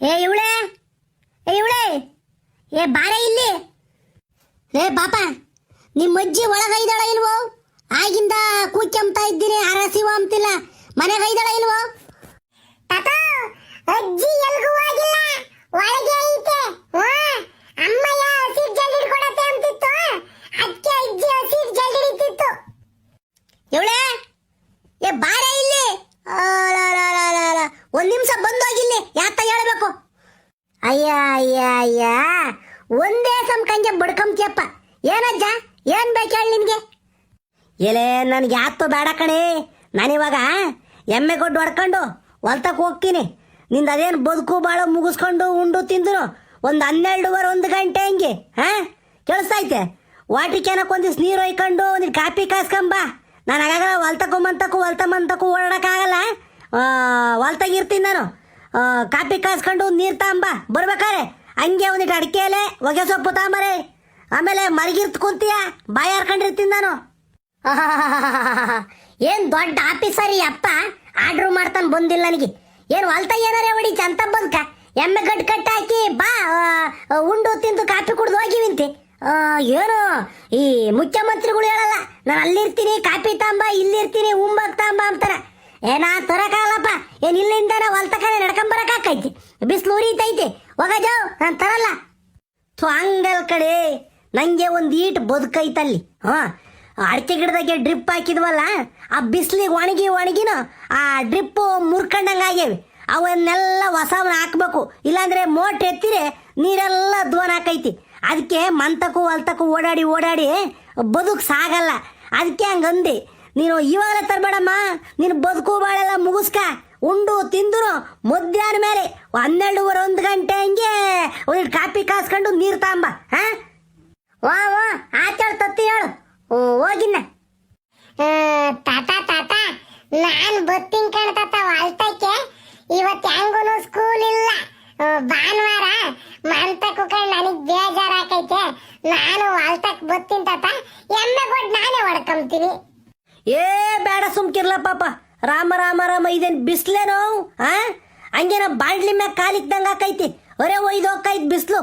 ಏ ಇವಳೆ, ಏ ಇವಳೆ, ಏ ಬಾರೆ ಇಲ್ಲಿ. ಏ ಪಾಪ, ನಿಮ್ಮ ಅಜ್ಜಿ ಒಳಗೈದಳ ಇಲ್ವೋ? ಆಗಿಂದ ಕೂಕ್ಯಂತಾ ಇದ್ದೀನಿ, ಅರಸಿವ ಅಂತಿಲ್ಲ. ಮನೆಗೆ ಐದಳ ಇಲ್ವೋ? ತಾತ, ಅಜ್ಜಿ ಎಲ್ಗೂ ಹೋಗಿಲ್ಲ, ಒಳಗೆ ಐತೆ. ಅಮ್ಮಯ್ಯ ಹಸಿರು ಜಲ್ದಿ ಕೊಡತ್ತೆ ಅಂತಿತ್ತು, ಅದಕ್ಕೆ ಅಜ್ಜಿ ಹಸಿರು ಜಲ್ದಿ ಹಿಡಿತಿತ್ತು. ಇವಳೆ, ಏ ಬಾರೆ ಇಲ್ಲಿ. ಒಂದ್ ನಿಮಿಷ ಬಂದೋಗಿಲ್ಲಿ, ಯಾತ ಹೇಳ್ಬೇಕು? ಅಯ್ಯ ಅಯ್ಯ ಅಯ್ಯ, ಒಂದೇ ಸಂಕಂಗೆ ಬಡ್ಕಂತಿಯಪ್ಪ. ಏನಜ್ಜ, ಏನ್ ಬೇಕು ಹೇಳಿ ನಿನ್ಗೆ? ಎಲೆ ನನ್ಗೆ ಯಾತೋ ಬೇಡ ಕಣೆ. ನಾನಿವಾಗ ಎಮ್ಮೆ ಕೊಟ್ಟು ಹೊಡ್ಕೊಂಡು ಹೊಲ್ತಕ್ಕೆ ಹೋಗ್ತೀನಿ. ನಿಂದ ಅದೇನು ಬದುಕು ಬಾಳ ಮುಗಿಸ್ಕೊಂಡು ಉಂಡು ತಿಂದ್ರು ಒಂದು 12 1 ಗಂಟೆ ಹಂಗೆ. ಕೇಳಿಸ್ತೈತೆ? ವಾಟರ್ ಕ್ಯಾನಕ್ಕೆ ಒಂದಿವ್ಸ ನೀರು ಒಯ್ಕೊಂಡು ಒಂದಿಟ್ಟು ಕಾಪಿ ಕಾಸ್ಕೊಂಬ. ನಾನು ಆಗಾಗ ಹೊಲ್ತಕ್ಕೂ ಓಡಾಡಕ್ಕಾಗಲ್ಲ. ಹೊಲ್ತಾಗಿರ್ತೀನಿ ನಾನು. ಕಾಪಿ ಕಾಸ್ಕೊಂಡು ನೀರು ತಗೊಂಬ. ಬರ್ಬೇಕಾರೆ ಹಂಗೆ ಒಂದಿಟ್ಟು ಅಡಿಕೆ ಎಲೆ ಹೊಗೆ ಸೊಪ್ಪು ತಗೊಂಬರಿ. ಆಮೇಲೆ ಮರಗಿರ್ತ ಕುಂತೀಯ, ಬಾಯಿ ಹಾರ್ಕೊಂಡಿರ್ತೀನಿ ನಾನು. ಏನ್ ದೊಡ್ಡ ಆಫೀಸರಿ ಅಪ್ಪ, ಆರ್ಡ್ರ್ ಮಾಡ್ತಾನೆ ಬಂದಿಲ್ಲ ನನಗೆ. ಏನು ಹೊಲ್ತ ಏನಾರೇ ಹೊಡಿ ಚಂತ ಬದುಕ. ಎಮ್ಮೆ ಗಟ್ಟು ಕಟ್ಟ ಹಾಕಿ ಬಾ, ಉಂಡು ತಿಂದು ಕಾಪಿ ಕುಡ್ದು ಹೋಗಿವಿಂತಿ. ಏನು ಈ ಮುಖ್ಯಮಂತ್ರಿಗಳು ಹೇಳಲ್ಲ, ನಾನು ಅಲ್ಲಿರ್ತೀನಿ ಕಾಪಿ ತಾಂಬ, ಇಲ್ಲಿರ್ತೀನಿ ಉಂಬಕ್ ತಾಂಬ ಅಂತಾರ. ನಾ ತರಕಾಗಲ್ಲಪ್ಪ. ಏನ್ ಇಲ್ಲಿಂದ ಹೊಲ್ತಕಾನೆ ನಡ್ಕೊಂಬರಕಾಕೈತಿ, ಬಿಸಿಲು ಉರಿತೈತಿ. ಹೋಗ ಜಾವ್, ನಾನು ತರಲ್ಲ. ಹಂಗಲ್ ಕಡೆ ನಂಗೆ ಒಂದು ಈಟ್ ಬದುಕೈತಲ್ಲಿ. ಅಡಿಕೆ ಗಿಡದಾಗೆ ಡ್ರಿಪ್ ಹಾಕಿದ್ವಲ್ಲ, ಆ ಬಿಸಿಲಿಗೆ ಒಣಗಿನ ಆ ಡ್ರಿಪ್ಪು ಮುರ್ಕೊಂಡಂಗೆ ಆಗ್ಯಾವೆ. ಅವನ್ನೆಲ್ಲ ಹೊಸವನ್ನ ಹಾಕ್ಬೇಕು, ಇಲ್ಲಾಂದ್ರೆ ಮೋಟ್ ಎತ್ತಿರೆ ನೀರೆಲ್ಲ ಧ್ವನ್ ಹಾಕೈತಿ. ಅದಕ್ಕೆ ಮಂತಕ್ಕೂ ಹೊಲ್ತಕ್ಕೂ ಓಡಾಡಿ ಬದುಕು ಸಾಗಲ್ಲ. ಅದಕ್ಕೆ ಹಂಗಂದೆ, ನೀನು ಇವಾಗಲೇ ತರಬೇಡಮ್ಮ. ನೀನು ಬದುಕು ಬಾಳೆಲ್ಲ ಮುಗಿಸ್ಕ. ಉಂಡು ತಿಂದ್ರು ಮಧ್ಯಾಹ್ನ ಮೇಲೆ 12 1 ಗಂಟೆ ಹಂಗೆ ಒಂದಿಟ್ಟು ಕಾಪಿ ಕಾಸ್ಕೊಂಡು ನೀರು ತಾಂಬ. ಆಚಳ್ ತತ್ತಿ ಹೇಳು, ಹೋಗಿನ್ನ. ತಾತ ನಾನ್ ಬತ್ತೀನಿ ಕಣ ತಾತ ಹೊಲ್ತಕ್ಕೆ. ಇವತ್ತು ಹೆಂಗೂನು ಸ್ಕೂಲ್ ಇಲ್ಲ, ಭಾನುವಾರ. ಮಂತಕ್ಕೂ ಕಣ್ ನನಗ್ ಬೇಜಾರಾಕೈತೆ. ನಾನು ಹೊಲ್ತಕ್ ಬತ್ತೀನಿ ತಾತ. ಎಮ್ಮೆ ಕೊಟ್ಟು ನಾನೇ ಹೊಡ್ಕೊಂತೀನಿ. ಏ ಬೇಡ, ಸುಮ್ಕಿರ್ಲ ಪಾಪ. ರಾಮ ಇದೇನು ಬಿಸ್ಲೇನೋ? ಹಂಗೇನ ಬಾಂಡ್ಲಿ ಮ್ಯಾಗ ಕಾಲಿಕ್ದಂಗ ಆಕೈತಿ. ಒರೆ ಒಯ್ದು ಹೋಗೈತಿ ಬಿಸ್ಲು.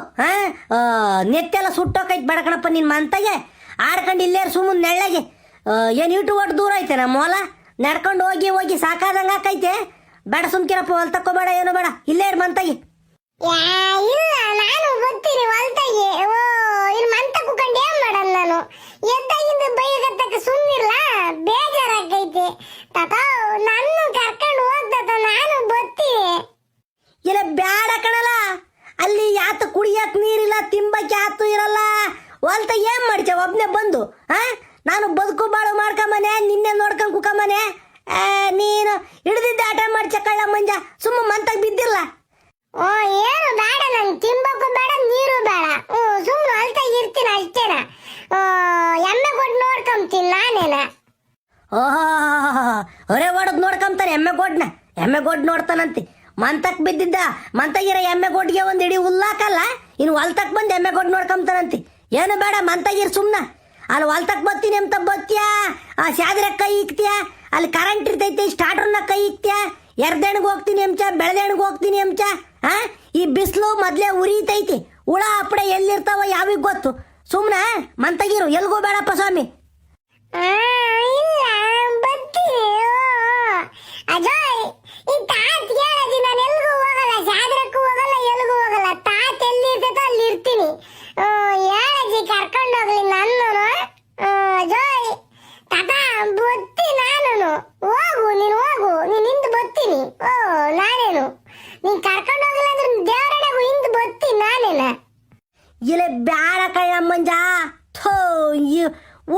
ನೆತ್ತೆಲ್ಲ ಸುಟ್ಟೋಕೈತಿ. ಬೇಡ ಕಣಪ್ಪ, ನಿನ್ ಮಂತಾಗೆ ಆಡ್ಕೊಂಡು ಇಲ್ಲೇ ಸುಮ್ಮನೆ ನೆಳ್ಳಗೆ. ಏನು ಇಟ್ಟು ಒಟ್ಟು ದೂರ ಐತೆ ನಮ್ಮ ಹೊಲ. ನಡ್ಕೊಂಡು ಹೋಗಿ ಸಾಕಾದಂಗ ಆಕೈತೆ. ಬೇಡ, ಸುಮ್ಕಿರಪ್ಪ, ಹೊಲ್ ತಕ್ಕೋಬೇಡ, ಏನು ಬೇಡ, ಇಲ್ಲೇ ಮಂತಾಗೆ. ಇಲ್ಲ, ನಾನು ಬರ್ತೀನಿ ಹೊಲ್ತಾಗೆ. ಇಲ್ಲಿ ಮಂತ ಕುಕೊಂಡು ಏನ್ ಮಾಡಲ್ಲ ನಾನು. ಎದ್ದಾಗಿಂದ ಬೈಗತ್ತಕ್ಕೆ ಸುಮ್ಮಿರ್ಲ, ಬೇಜಾರಾಗೈತೆ. ತಾತ ನನ್ನ ಕರ್ಕೊಂಡು ಹೋಗ್ತಾತ, ನಾನು ಬರ್ತೀನಿ. ಇಲ್ಲ ಬೇಡ ಕಣಲ್ಲ, ಅಲ್ಲಿ ಯಾತ ಕುಡಿಯಕ್ ನೀರಿಲ್ಲ, ತಿಂಬಕ್ಕೆ ಯಾತು ಇರಲ್ಲ. ಹೊಲ್ತ ಏನ್ ಮಾಡ್ಚ ಒಬ್ನೇ ಬಂದು? ನಾನು ಬದುಕು ಬಾಳು ಮಾಡ್ಕೊಂಬನೆ, ನಿನ್ನೆ ನೋಡ್ಕೊಂಡ್ ಕುಕ್ಕಮ್ಮನೆ. ನೀನು ಹಿಡಿದಿದ್ದೆ ಆಟ ಮಾಡ್ಚ ಕಳ್ಳ ಮಂಜ. ಸುಮ್ಮ ಮಂತಾಗ ಬಿದ್ದಿಲ್ಲ. ಏನು ಬೇಡ, ನಂಗೆ ತಿಂಬಕ್ಕೂ ಬೇಡ, ನೀರು ಬೇಡ. ಸುಮ್ಮನೆ ಹೊಲ್ತಾಗ ಇರ್ತೀನಿ ಅಷ್ಟೇನ. ಎಮ್ಮೆ ಕೊಟ್ಟು ನೋಡ್ಕೊಂತೀನಿ ನಾನೇನ. ಹೊರೆ ಹೊಡೆದ್ ನೋಡ್ಕೊಂತಾನೆ ಎಮ್ಮೆ ಗೊಡ್ ನೋಡ್ತಾನಂತೆ. ಮಂತಕ್ ಬಿದ್ದಿದ್ದ ಮಂತಗಿರ ಎಮ್ಮೆ ಗೊಡ್ಗೆ ಒಂದ್ ಇಡೀ ಹುಲ್ಲಾಕಲ್ಲ, ಇನ್ನು ಹೊಲ್ತಕ್ ಬಂದು ಎಮ್ಮೆ ಗೊಡ್ ನೋಡ್ಕೊಂತಾನಂತೆ. ಏನು ಬೇಡ, ಮಂತಗಿರ್ ಸುಮ್ನ. ಅಲ್ಲಿ ಹೊಲ್ತಕ್ ಬತ್ತೀನಿ ಅಂತ ಬತ್ತೀಯಾ, ಆ ಶಾದ್ರ ಕೈ ಇಕ್ತೀಯ, ಅಲ್ಲಿ ಕರೆಂಟ್ ಇರ್ತೈತಿ, ಸ್ಟಾರ್ಟರ್ನ ಕೈ ಇಕ್ತೀಯ. ಎರ್ದೆಣ್ಗೆ ಹೋಗ್ತೀನಿ ಅಂಚ, ಬೆಳೆದೆಣ್ಗೆ ಹೋಗ್ತೀನಿ ಅಂಚ. ಈ ಬಿಸಿಲು ಮೊದ್ಲೇ ಉರಿತೈತಿ. ಹುಳ ಅಪ್ಪಡೆ ಎಲ್ಲಿರ್ತಾವ ಯಾವಿಗ್ ಗೊತ್ತು. ಸುಮ್ನ ಮಂತಗಿರು, ಎಲ್ಗೂ ಬೇಡಪ್ಪ ಸ್ವಾಮಿ. ಇಲ್ಲ, ಬರ್ತೀನಿ. ಅಜಯ್, ಈ ತಾತ್ ಹೇಳದಿ, ನಾನು ಎಲ್ಗೂ ಹೋಗಲ್ಲ, ಜಾದ್ರಕ್ಕೂ ಹೋಗಲ್ಲ, ಎಲ್ಗೂ ಹೋಗಲ್ಲ. ತಾತ್ ಎಲ್ಲಿರ್ತೈತೋ ಅಲ್ಲಿ ಇರ್ತೀನಿ. ಹೇಳಜ್ಜಿ ಕರ್ಕೊಂಡು ಹೋಗ್ಲಿ ನನ್ನ. ಅಜಯ್ ತಾತ, ಬತ್ತಿ ನಾನು. ಹೋಗು, ನೀನು ಹಿಂದ್ ಬತ್ತೀನಿ. ನಾನೇನು ನೀನ್ ಕರ್ಕೊಂಡು ಹೋಗಲ್ಲ ಅಂದ್ರೆ ದೇವರಡಗು ಹಿಂದ್ ಬತ್ತೀನಿ ನಾನೇನ. ಇಲ್ಲ ಬ್ಯಾಡ ಕಳ್ಳ ಮಂಜ.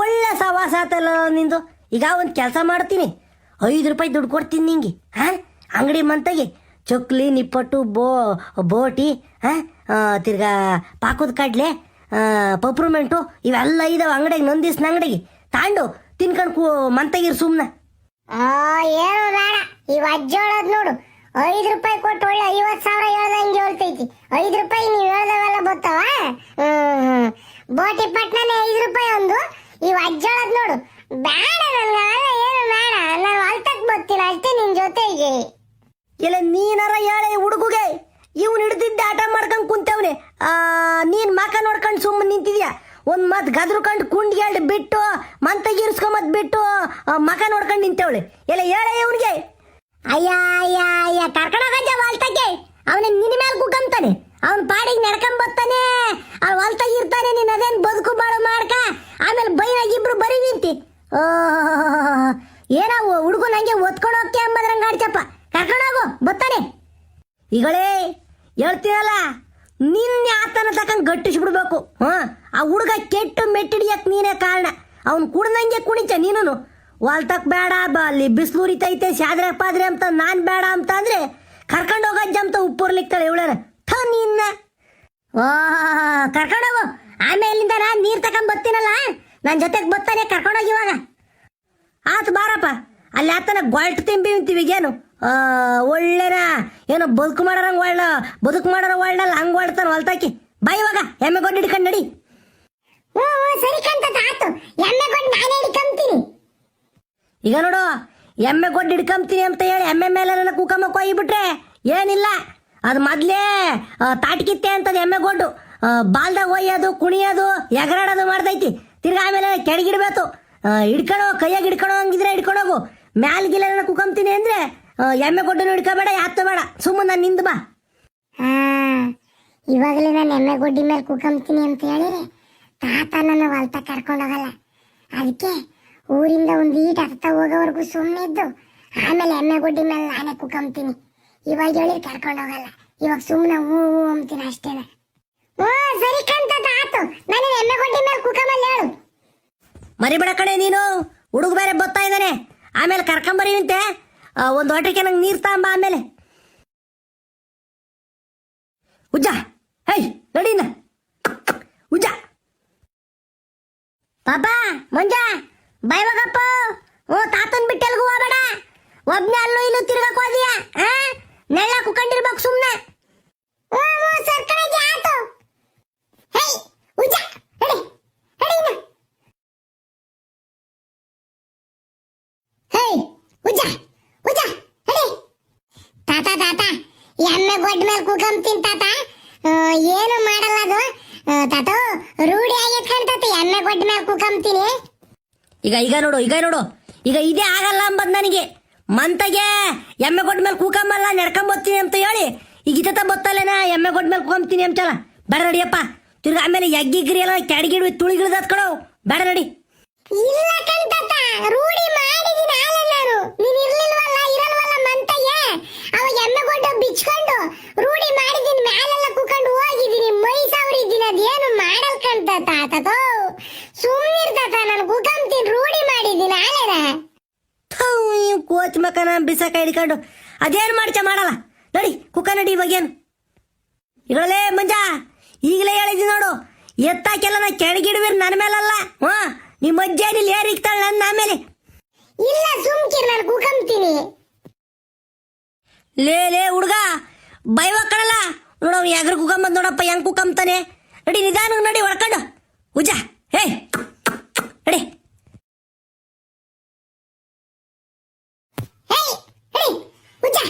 ಒಳ್ಳೆ ಸವಾಸ ಆತಲ್ಲ ನಿಂದು. ಈಗ ಒಂದು ಕೆಲಸ ಮಾಡ್ತೀನಿ, 5 ರೂಪಾಯಿ ದುಡ್ಡು ಕೊಡ್ತೀನಿ ನಿಂಗೆ. ಅಂಗಡಿ ಮಂತಾಗೆ ಚೊಕ್ಲಿ, ನಿಪ್ಪಟ್ಟು, ಬೋಟಿ, ತಿರ್ಗಾ ಪಾಕದ ಕಡ್ಲೆ, ಪಪ್ರಮೆಂಟು ಇವೆಲ್ಲ ಇದಾವೆ ಅಂಗಡಿಗೆ. ನಂದಿಸ್ನ ಅಂಗಡಿಗೆ ತಾಂಡು ತಿನ್ಕೊಂಡು ಮಂತಾಗಿರ್ ಸುಮ್ನ. ಏನು ಬೇಡ, ಇವ್ ಅಜ್ಜೋಳದ್ ನೋಡು. 5 ರೂಪಾಯಿ ಕೊಟ್ಟು ಒಳ್ಳೆ 50,000 ಹೇಳ್ದಂಗೆ ಹೇಳ್ತೈತಿ. 5 ರೂಪಾಯಿ ನೀವು ಹೇಳ್ದವೆಲ್ಲ ಬರ್ತಾವ. ಬೋಟಿ ಪಟ್ನಾನೆ 5 ರೂಪಾಯಿ ಒಂದು. ಇವ್ ಅಜ್ಜೋಳದ್ ನೋಡು. ಬೇಡ, ನನ್ಗೆ ಏನು ಬೇಡ. ನಾನು ಹೊಲ್ತಕ್ ಬರ್ತೀನಿ ಅಷ್ಟೇ ನಿನ್ ಜೊತೆಗೆ. ಇಲ್ಲ ನೀನಾರ ಹೇಳಿ ಹುಡುಗುಗೆ, ಇವ್ನು ಹಿಡಿದು ನೀನ್ ಮಕ ನೋಡ್ಕೊಂಡು ಸುಮ್ಮನೆ ನಿಂತಿದ್ಯಾ ಒಂದ್ ಮತ್ ಗದ್ರುಕೊಂಡು ಕುಂಡ್ಗೆಲ್ಡ್ ಬಿಟ್ಟು ಮಂತಗಿರ್ಸ್ಕೊಂಬತ್ ಬಿಟ್ಟು ಮಕ ನೋಡ್ಕೊಂಡು ನಿಂತವಳೆ ಎಲ್ಲ ಹೇಳ ಇವನಿಗೆ ಅಯ್ಯ ಅಯ್ಯ ಅಯ್ಯ ಕರ್ಕೊಂಡೋಗಜ್ಜ ಹೊಲ್ತಕ್ಕೆ ಅವನ ನಿನ್ನ ಮೇಲೆ ಕುಕ್ಕಂತಾನೆ ಅವನ್ ಪಾಡಿಗೆ ನಡ್ಕೊಂಬರ್ತಾನೆ ಅವ್ನು ಹೊಲ್ತಾಗ ಇರ್ತಾನೆ ನೀನ್ ಅದೇನ್ ಬದುಕು ಬಾಳು ಮಾಡ್ಕ ಆಮೇಲೆ ಬೈನಾಗ ಇಬ್ರು ಬರೀವಿಂತಿ ಏನಾವು ಹುಡುಗ ನಂಗೆ ಒತ್ಕೊಂಡು ಹೋಗ್ತಿ ಅಂಬದ್ರಂಗ ಆಡ್ಚಪ್ಪ ಕರ್ಕೊಂಡೋಗು ಬರ್ತಾನೆ ಈಗಳೇ ಹೇಳ್ತೀನಲ್ಲ ನಿನ್ನೆ ಆತನ ತಕಂಗ್ ಗಟ್ಟಿಸ್ಬಿಡ್ಬೇಕು ಆ ಹುಡುಗ ಕೆಟ್ಟು ಮೆಟ್ಟಿಡಿಯಕ್ ನೀನೇ ಕಾರಣ ಅವ್ನು ಕುಡ್ದಂಗೆ ಕುಣಿಚ ನೀನು ವಾಲ್ತಕ್ ಬೇಡ ಅಲ್ಲಿ ಬಿಸಿಲು ಉರಿತೈತೆ ಶಾದ್ರೆ ಪಾದ್ರೆ ಅಂತ ನಾನ್ ಬೇಡ ಅಂತ ಅಂದ್ರೆ ಕರ್ಕೊಂಡು ಹೋಗಜ್ಜ ಅಂತ ಉಪ್ಪುರ್ಲಿಕ್ತಾಳೆ ಇವಳೇನ ಥ ನಿನ್ನ ಓ ಕರ್ಕೊಂಡೋಗು ಆಮೇಲಿಂದ ನಾನು ನೀರ್ ತಕೊಂಡ್ ಬರ್ತೀನಲ್ಲ ನನ್ನ ಜೊತೆಗೆ ಬರ್ತಾನೆ ಕರ್ಕೊಂಡೋಗಿ ಇವಾಗ ಆತು ಬಾರಪ್ಪ ಅಲ್ಲಿ ಆತನ ಗೊಲ್ಟ್ ತಿಂಬಿ ಅಂತೀವಿಗೇನು ಒಳ್ಳೆನ ಏನೋ ಬದುಕು ಮಾಡೋರಂಗ್ ಒಳ್ಳ ಬದುಕು ಮಾಡೋರ ಒಳ್ಳಲ್ಲ ಹಂಗ್ ಹೊಳ್ತಾನ ಹೊಲ್ತಾಕಿ ಬಾ ಇವಾಗ ಎಮ್ಮೆ ಗೊಡ್ಡು ಹಿಡ್ಕೊಂಡು ನಡಿ ಹ್ಞೂ ಸರಿ ಕಂತ ಆತು ಎಮ್ಮೆ ಕೊಟ್ಟು ನಾನೇ ಹಿಡ್ಕೊಂತೀನಿ ಈಗ ನೋಡು ಎಮ್ಮೆ ಗೊಡ್ಡು ಹಿಡ್ಕೊಂತೀನಿ ಅಂತ ಹೇಳಿ ಎಮ್ಮೆ ಮೇಲೆ ನನ್ನ ಕೂಕಮ್ಮಕ್ಕೆ ಹೋಗಿಬಿಟ್ರೆ ಏನಿಲ್ಲ ಅದು ಮೊದ್ಲೇ ತಾಟ್ಕಿತ್ತೆ ಅಂತದ ಎಮ್ಮೆ ಗೊಡ್ಡು ಬಾಲ್ದಾಗ ಒಯ್ಯೋದು ಕುಣಿಯೋದು ಎಗರಾಡೋದು ಮಾಡ್ತೈತಿ ತಿರ್ಗಾ ಆಮೇಲೆ ಕೆಳಗಿಡ್ಬೇಕು ಹಿಡ್ಕೊಳೋ ಕೈಯಾಗ ಹಿಡ್ಕೊಳೋ ಹಂಗಿದ್ರೆ ಹಿಡ್ಕೊಳೋಗು ಮ್ಯಾಲ್ಗಿಲ್ಲ ಕುಕಂತೀನಿ ಅಂದ್ರೆ ಎಮ್ಮೆ ಗೊಡ್ಡನು ಹಿಡ್ಕೋಬೇಡ ಯಾತ್ತು ಬೇಡ ಸುಮ್ಮನೆ ನಾನು ನಿಂದು ಬಾ ಇವಾಗಲೇ ನಾನು ಎಮ್ಮೆ ಗೊಡ್ಡಿ ಮೇಲೆ ಕುಕ್ಕಂತೀನಿ ಅಂತ ಹೇಳಿದ್ರೆ ತಾತ ನನ್ನ ಹೊಲ್ತ ಕರ್ಕೊಂಡೋಗಲ್ಲ ಅದಕ್ಕೆ ಊರಿಂದ ಒಂದು ಈಟ್ ಹತ್ತ ಹೋಗೋವರೆಗೂ ಸುಮ್ಮನೆ ಇದ್ದು ಆಮೇಲೆ ಎಮ್ಮೆ ಗೊಡ್ಡಿ ಮೇಲೆ ನಾನೇ ಕುಕ್ಕಂತೀನಿ ಇವಾಗ ಹೇಳಿದ್ರೆ ಕರ್ಕೊಂಡೋಗಲ್ಲ ಇವಾಗ ಸುಮ್ಮನೆ ಹೂ ಹೂ ಅಂತೀನಿ ಅಷ್ಟೇನೆ ಹ್ಞೂ ಸರಿ ಕಂತ ಆತು ನಾನು ಎಮ್ಮೆ ಗೊಡ್ಡಿ ಮೇಲೆ ಕುಕ್ಕಮಲ್ಲಿ ಹೇಳು ಮರಿಬೇಡ ಕಡೆ ನೀನು ಹುಡುಗ ಬೇರೆ ಬರ್ತಾ ಇದ್ದಾನೆ ಆಮೇಲೆ ಕರ್ಕೊಂಬರಿವಂತೆ ಒಂದು ಹೊಟ್ಟೆಗೆ ನಂಗೆ ನೀರು ತಗೊಂಬ ಆಮೇಲೆ ಉಜ್ಜ ಹೈ ನಡೀನ ಉಜ್ಜ ಪಾಪ ಮಂಜ ಬೈವಾಗಪ್ಪ ಓ ತಾತನ್ ಬಿಟ್ಟು ಎಲ್ಗೂ ಹೋಗಬೇಡ ಒಬ್ನೇ ಅಲ್ಲೂ ಇಲ್ಲೂ ತಿರ್ಗಕ್ ಹೋದಿಯ ನೆಳ್ಳ ಕುಕೊಂಡಿರ್ಬೇಕು ಸುಮ್ನೆ ಸರ್ಕಣಗೆ ಆತು ಹೇ ಉಜ್ಜ ನಡಿ ನಡಿ ಹೇ ಉಜ್ಜ ಉಜ್ಜ ನಡಿ ತಾತ ತಾತ ಎಮ್ಮೆ ಗೊಡ್ಡ ಮೇಲೆ ಕುಕಂತೀನಿ ತಾತ ಏನು ಮಾಡಲ್ಲ ಅದು ತಾತ ರೂಢಿ ಆಗೈತ್ ಕಾಣ್ತತಿ ಎಮ್ಮೆ ಗೊಡ್ಡ ಮೇಲೆ ಕುಕಂತೀನಿ ಈಗ ನೋಡು ಈಗ ಇದೇ ಆಗಲ್ಲ ಅಂಬದ್ ನನಗೆ ಮಂತಗೆ ಎಮ್ಮೆ ಗೊಡ್ಡ ಮೇಲೆ ಕೂಕಂಬಲ್ಲ ನಡ್ಕೊಂಬರ್ತೀನಿ ಅಂತ ಹೇಳಿ ಈಗ ಇತ್ತ ಬತ್ತಲ್ಲೇನ ಎಮ್ಮೆ ಗೊಡ್ಡ ಮೇಲೆ ಕೂಕಂತೀನಿ ಅಂತಲ್ಲ ಬೇಡ ನಡಿಯಪ್ಪ ತಿರ್ಗ ಆಮೇಲೆ ಎಗ್ಗಿಗ್ರಿ ಎಲ್ಲ ಕೆಡಗಿಡ್ವಿ ತುಳಿಗಿಡ್ದು ಹತ್ಕೊಳೋ ಬೇಡ ನಡಿ ಇಲ್ಲ ಕಂತತ ರೂಢಿ ಮಾಡಿದೀನಿ ಆಲೆ ನಾನು ನೀನ್ ಇರ್ಲಿಲ್ವಲ್ಲ ಇರಲ್ವಲ್ಲ ಮಂತಯ್ಯ ಅವಾಗ ಎಮ್ಮೆ ಗೊಡ್ಡ ಬಿಚ್ಕೊಂಡು ರೂಢಿ ಮಾಡಿದೀನಿ ಮ್ಯಾಲೆಲ್ಲ ಕುಕೊಂಡು ಹೋಗಿದೀನಿ ಮೈ ಸಾವರಿದ್ದೀನಿ ಅದೇನು ಮಾಡಲ್ ಕಂತತ ತಾತೋ ಸುಮ್ಮನಿರ್ತತ ನಾನು ಕುಕಂತೀನಿ ರೂಢಿ ಮಾಡಿದೀನಿ ಆಲೆನ ಕೋಚ್ ಮಕನ ಬಿಸಾಕ ಹಿಡ್ಕೊಂಡು ಅದೇನು ಮಾಡಲ್ಲ ನಡಿ ಕುಕ್ಕ ನಡಿ ಇವಾಗೇನು ಇಗಳೇ ಮಂಜ ಈಗಲೇ ಹೇಳಿದಿ ನೋಡು ಎತ್ತಾಕೆಲ್ಲ ನಾ ಕೆಳಗಿಡುವಿರ್ ನನ್ನ ಮೇಲಲ್ಲ ನಿಮ್ಮ ಅಜ್ಜಿ ಏರಿಕ್ತಾಳ ನನ್ನ ಆಮೇಲೆ ಇಲ್ಲ ಸುಮ್ಕಿರ್ ನಾನು ಕುಕಂತೀನಿ ಲೇ ಹುಡುಗ ಬೈವಕ್ಕಳಲ್ಲ ನೋಡ ಯಾಗ್ರ ಕುಕಂಬಂದ್ ನೋಡಪ್ಪ ಹೆಂಗ್ ಕುಕಂತಾನೆ ನಡಿ ನಿಧಾನ ನಡಿ ಹೊಡ್ಕೊಂಡು ಉಜ್ಜ ಹೇ ನಡಿ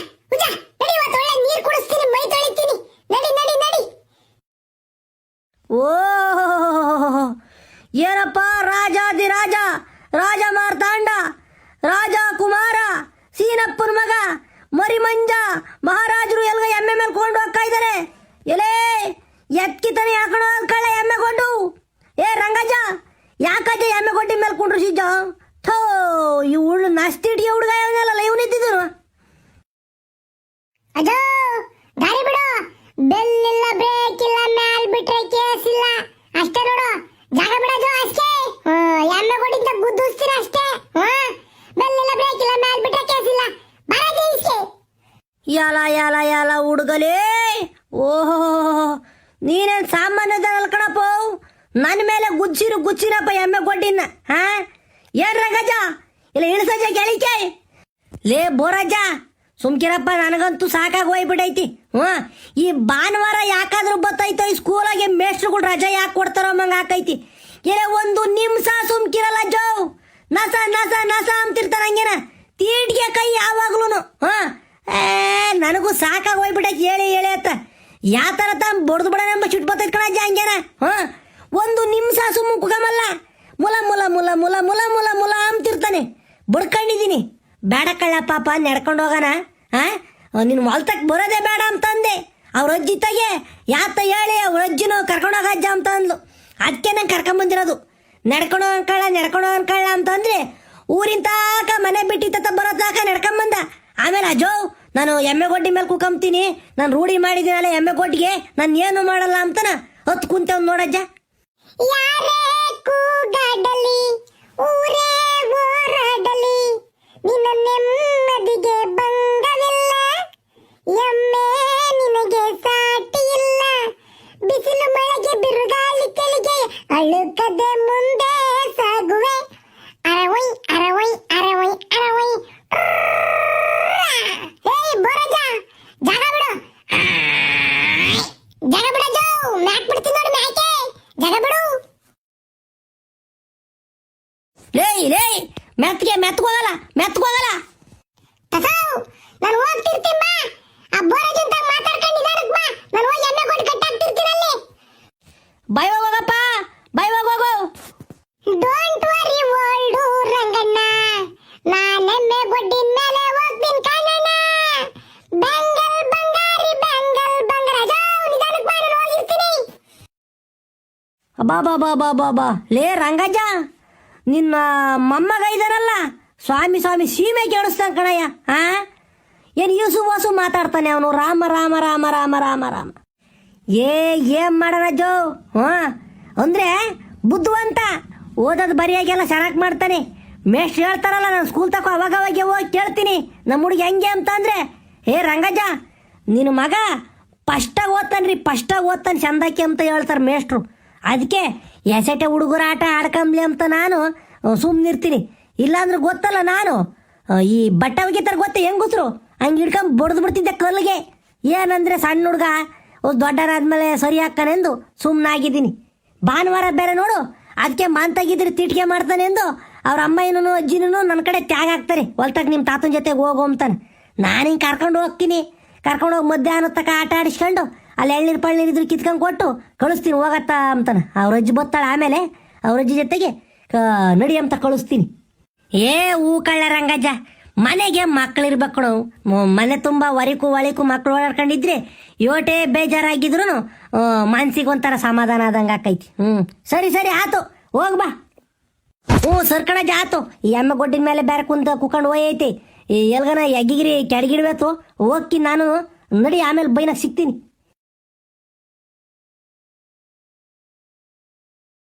ಓ ಏನಪ್ಪ ರಾಜಾದಿರಾಜ ರಾಜ ಮಾರ್ತಾಂಡ ರಾಜ ಕುಮಾರ ಸೀನಪ್ಪನ ಮಗ ಮರಿಮಂಜ ಮಹಾರಾಜರು ಎಲ್ಲ ಎಮ್ಮೆ ಮೇಲೆ ಕೊಂಡು ಹೋಗ್ತಾ ಇದ್ದಾರೆ ಎಲೇ ಎತ್ಕಿತಾನೆ ಹಾಕೊಂಡು ಕಳ್ಳ ಎಮ್ಮೆ ಕೊಂಡು ಏ ರಂಗಜ್ಜ ಯಾಕಜ್ಜ ಎಮ್ಮೆ ಕೊಟ್ಟಿ ಮೇಲೆ ಕೊಂಡ್ರು ಸಿಜ್ಜ ಥೋ ಈ ಹುಳ್ಳು ನಸ್ತಿಡಿಯ ಹುಡುಗ ಇವನೆಲ್ಲ ಇವನಿದ್ದಿದ್ರು ಅಜೋ ದಾರಿ ಬಿಡು ಬೆಲ್ಲಿಲ್ಲ ಬ್ರೇಕ್ ಇಲ್ಲ ಮ್ಯಾಲ್ ಬಿಟ್ರೆ ಕೇಸ್ ಇಲ್ಲ ಅಷ್ಟೇ ನೋಡು ಜಾಗ ಬಿಡೋದು ಅಷ್ಟೇ ಎಮ್ಮೆ ಕೊಟ್ಟಿದ್ದ ಗುದ್ದಿಸ್ತೀರ ಅಷ್ಟೇ ಬೆಲ್ಲಿಲ್ಲ ಬ್ರೇಕ್ ಇಲ್ಲ ಮ್ಯಾಲ್ ಬಿಟ್ರೆ ಕೇಸ್ ಇಲ್ಲ ಬರದೇ ಇಷ್ಟೇ ಯಾಲ ಹುಡುಗಲೇ ಓಹೋ ನೀನೇನ್ ಸಾಮಾನ್ಯದಲ್ಲ ಕಣಪ್ಪ ನನ್ನ ಮೇಲೆ ಗುಚ್ಚಿನಪ್ಪ ಎಮ್ಮೆ ಕೊಟ್ಟಿನ ಏನ್ ರಂಗಜ್ಜ ಇಲ್ಲ ಇಳಿಸಜ್ಜ ಗೆಳಿಕೆ ಲೇ ಬೋರಜ್ಜ ಸುಮ್ಕಿರಪ್ಪ ನನಗಂತೂ ಸಾಕಾಗಿ ಹೋಗ್ಬಿಟ್ಟೈತಿ ಈ ಭಾನುವಾರ ಯಾಕಾದ್ರೂ ಬತ್ತೈತೋ ಈ ಸ್ಕೂಲಾಗೆ ಮೇಸ್ಟ್ರುಗಳು ರಜೆ ಯಾಕೆ ಕೊಡ್ತಾರೋ ಮಂಗ ಹಾಕೈತಿ ಏನೇ ಒಂದು ನಿಮಿಷ ಸುಮ್ಕಿರಲ್ಲ ಜೋ ನಸ ಅಂತಿರ್ತಾರ ಹಂಗೇನ ತೀಟ್ಗೆ ಕೈ ಯಾವಾಗ್ಲೂ ನನಗೂ ಸಾಕಾಗಿ ಹೋಗ್ಬಿಟ್ಟೈತಿ ಹೇಳಿ ಅತ್ತ ಯಾ ತರ ಬಡ್ದು ಬಿಡೋಣ ಎಂಬ ಚುಟ್ ಬರ್ತೈತೆ ಕಣಜ್ಜ ಹಂಗೇನ ಒಂದು ನಿಮಿಷ ಸುಮ್ಮ ಕುಗಮಲ್ಲ ಮುಲ ಮುಲ ಮುಲ ಮುಲ ಮುಲ ಮುಲ ಮುಲ ಅಂತಿರ್ತಾನೆ ಬಡ್ಕೊಂಡಿದ್ದೀನಿ. ಬೇಡ ಕಳ್ಳ ಪಾಪ ನಡ್ಕೊಂಡು ಹೋಗೋಣ ನಿನ್ನ ಹೊಲ್ತಕ್ಕೆ ಬರೋದೇ ಬೇಡ ಅಂತಂದೆ. ಅವ್ರ ಅಜ್ಜಿ ತಗೆ ಯಾತ ಹೇಳಿ ಅವ್ರ ಅಜ್ಜಿನೂ ಕರ್ಕೊಂಡೋಗ ಅಜ್ಜ ಅಂತ ಅಂದ್ಲು. ಅದಕ್ಕೆ ನಂಗೆ ಕರ್ಕೊಂಬಂದಿರೋದು. ನಡ್ಕೊಂಡು ಹೋಗಣ್ಕಳ್ಳ ಅಂತಂದ್ರೆ ಊರಿನ ತಾಕ ಮನೆ ಬಿಟ್ಟಿತ್ತ ಬರೋ ತಾಕ ನಡ್ಕೊಂಬಂದ. ಆಮೇಲೆ ಅಜೋ ನಾನು ಎಮ್ಮೆ ಗೊಡ್ಡಿ ಮೇಲೆ ಕುಕಂತೀನಿ, ನಾನು ರೂಢಿ ಮಾಡಿದ್ದೀನಲ್ಲ ಎಮ್ಮೆ ಗೊಡ್ಡಿಗೆ, ನಾನು ಏನು ಮಾಡಲ್ಲ ಅಂತನ ಹೊತ್ತು ಕುಂತೇವ್ ನೋಡಜ್ಜ. ಯಾರೇ ಕೂಗಾಡಲಿ ಊರೇ ಓರಾಡಲಿ ನಿನ್ನ ನೆಮ್ಮದಿಗೆ ಭಂಗವಿಲ್ಲ, ಎಮ್ಮೆ ನಿನಗೆ ಸಾಟಿ ಇಲ್ಲ, ಬಿಸಿಲು ಮಳೆಗೆ ಬಿರುಗಾಳಿ ಕೆಳಿಗೆ ಅಳುಕದೆ ಮುಂದೆ ಸಾಗುವೆ, ಅರವೈ ಅರವೈ ಅರವೈ ಅರವೈ. ಏಯ್ ಬೋರಜ ಜಾಗ ಬಿಡು, ಜಾಗ ಬಿಡಜೋ, ಮ್ಯಾಕ್ ಬಿಡ್ತೀನಿ ನೋಡಿ ಮ್ಯಾಕೆ, ಜಾಗ ಬಿಡು. ಲೇ ಮೆತ್ಕೋಗಲ್ಲ ತಸಾವ್ ನಾನು ಹೋಗ್ತಿರ್ತೀನಿ ಬಾ, ಆ ಬೋರಜಂತ ಮಾತಾಡ್ಕೊಂಡು ನಿಧಾನಕ್ಕೆ ಬಾ, ನಾನು ಹೋಗಿ ಎಣ್ಣೆ ಕೊಟ್ಟು ಕಟ್ಟಾಕ್ತಿರ್ತೀನಿ ಅಲ್ಲಿ. ಬೈ ಹೋಗಪ್ಪ, ಬೈ ಹೋಗು. ಡೋಂಟ್ ವರಿ ಓಲ್ಡು ರಂಗಣ್ಣ, ನಾನೆಮ್ಮೆ ಗೊಡ್ಡಿನ ಮೇಲೆ ಹೋಗ್ತೀನಿ ಕಾಣಣ್ಣ, ಬೆಂಗಲ್ ಬಂಗಾರಿ ಬೆಂಗಲ್ ಬಂಗಾರ ನಿಧಾನಕ್ಕೆ ಬಾ, ನಾನು ಹೋಗಿರ್ತೀನಿ. ಬಾ ಲೇ ರಂಗಜ್ಜ, ನಿನ್ನ ಮೊಮ್ಮಗ ಇದಾನಲ್ಲ ಸ್ವಾಮಿ ಸೀಮೆ ಕೇಳಿಸ್ತಾನ ಕಣಯ್ಯ. ಏನು ಯೂಸು ವಾಸು ಮಾತಾಡ್ತಾನೆ ಅವನು, ರಾಮ ರಾಮ ರಾಮ ರಾಮ ರಾಮ ರಾಮ. ಏನ್ ಮಾಡೋಣಜ್ಜೋ ಅಂದ್ರೆ ಬುದ್ಧಿವಂತ, ಓದೋದು ಬರೆಯಾಗೆಲ್ಲ ಚೆನ್ನಾಗಿ ಮಾಡ್ತಾನೆ. ಮೇಷ್ಟ್ರು ಹೇಳ್ತಾರಲ್ಲ, ನಾನು ಸ್ಕೂಲ್ ತಗೋ ಅವಾಗ ಹೋಗಿ ಕೇಳ್ತೀನಿ ನಮ್ಮ ಹುಡುಗಿ ಹೆಂಗೆ ಅಂತ ಅಂದ್ರೆ, ರಂಗಜ್ಜ ನಿನ್ನ ಮಗ ಫಸ್ಟಾಗಿ ಓದ್ತಾನೆ ಚಂದಕ್ಕೆ ಅಂತ ಹೇಳ್ತಾರೆ ಮೇಷ್ಟ್ರು. ಅದಕ್ಕೆ ಎಸೆಟೆ ಹುಡುಗರ ಆಟ ಆಡ್ಕೊಂಬ್ಲಿ ಅಂತ ನಾನು ಸುಮ್ಮನಿರ್ತೀನಿ. ಇಲ್ಲಾಂದ್ರೆ ಗೊತ್ತಲ್ಲ ನಾನು ಈ ಬಟ್ಟೆ ಒಗಿತಾರೆ ಗೊತ್ತ ಹೆಂಗುಸ್ರು ಹಂಗೆ ಹಿಡ್ಕೊಂಡ್ ಬಡ್ದು ಬಿಡ್ತಿದ್ದೆ ಕಲ್ಲಿಗೆ. ಏನಂದ್ರೆ ಸಣ್ಣ ಹುಡುಗ ದೊಡ್ಡರಾದ್ಮೇಲೆ ಸರಿ ಹಾಕ್ತಾನೆಂದು ಸುಮ್ಮನಾಗಿದ್ದೀನಿ. ಭಾನುವಾರ ಬೇರೆ ನೋಡು, ಅದಕ್ಕೆ ಮಾಂತಾಗಿದ್ರೆ ತಿಟ್ಕೆ ಮಾಡ್ತಾನೆ ಎಂದು ಅವ್ರ ಅಮ್ಮನೂ ಅಜ್ಜಿನೂ ನನ್ನ ಕಡೆ ತ್ಯಾಗ ಹಾಕ್ತಾರೆ. ಹೊಲ್ತಾಗ ನಿಮ್ಮ ತಾತನ ಜೊತೆಗೆ ಹೋಗು ಅಂತಾನೆ. ನಾನು ಹಿಂಗೆ ಕರ್ಕೊಂಡು ಹೋಗ್ತೀನಿ. ಕರ್ಕೊಂಡು ಹೋಗಿ ಮಧ್ಯಾಹ್ನ ತಕ್ಕ ಆಟ ಆಡಿಸ್ಕೊಂಡು ಅಲ್ಲಿ ಎಳ್ನೀರು ಪಳ್ನೀರು ಇದ್ರು ಕಿತ್ಕೊಂಡು ಕೊಟ್ಟು ಕಳಿಸ್ತೀನಿ ಹೋಗತ್ತಾ ಅಂತಾನೆ. ಅವ್ರ ಅಜ್ಜಿ ಬತ್ತಾಳೆ, ಆಮೇಲೆ ಅವ್ರ ಅಜ್ಜಿ ಜೊತೆಗೆ ನಡಿ ಅಂತ ಕಳಿಸ್ತೀನಿ. ಹೂ ಕಳ್ಳ ರಂಗಜ್ಜ, ಮನೆಗೆ ಮಕ್ಕಳಿರ್ಬೇಕು ನಾವು. ಮನೆ ತುಂಬ ಒಳಿಕು ಮಕ್ಕಳು ಓಡಾಡ್ಕೊಂಡಿದ್ರೆ ಯೋಟೆ ಬೇಜಾರಾಗಿದ್ರು ಮನ್ಸಿಗೆ ಒಂಥರ ಸಮಾಧಾನ ಆದಂಗೆ ಆಕೈತಿ. ಸರಿ ಆತು ಹೋಗ್ಬಾ. ಸರ್ಕಣಜ್ಜ ಆತು. ಈ ಎಮ್ಮೆ ಗೊಡ್ಡಿನ ಮೇಲೆ ಬೇರೆ ಕುಕೊಂಡು ಹೋಯೈತಿ. ಎಲ್ಗನ ಎಗ್ಗಿಗಿರಿ ಕೆಡಗಿಡ್ಬೇಕು ಹೋಗಿ ನಾನು ನಡಿ, ಆಮೇಲೆ ಬೈನಾಗ ಸಿಗ್ತೀನಿ.